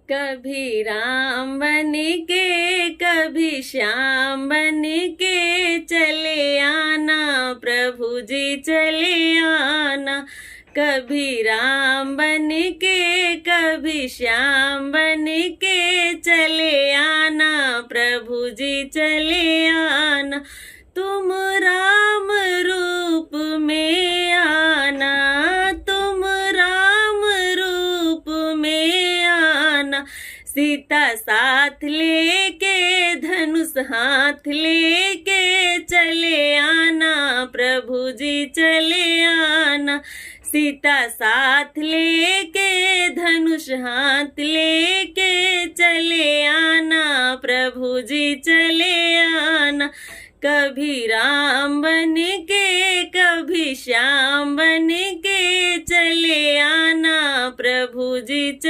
कभी राम बन के कभी श्याम बन के चले आना प्रभु जी चले आना। कभी राम बन के कभी श्याम बन के चले आना प्रभु जी चले आना। तुम राम रूप में आना, तुम राम रूप में आना। सीता साथ लेके धनुष हाथ लेके चले आना प्रभु जी चले आना। सीता साथ लेके धनुष हाथ लेके चले आना प्रभु जी चले आना। कभी राम बन के कभी श्याम बन के चले आना प्रभु जी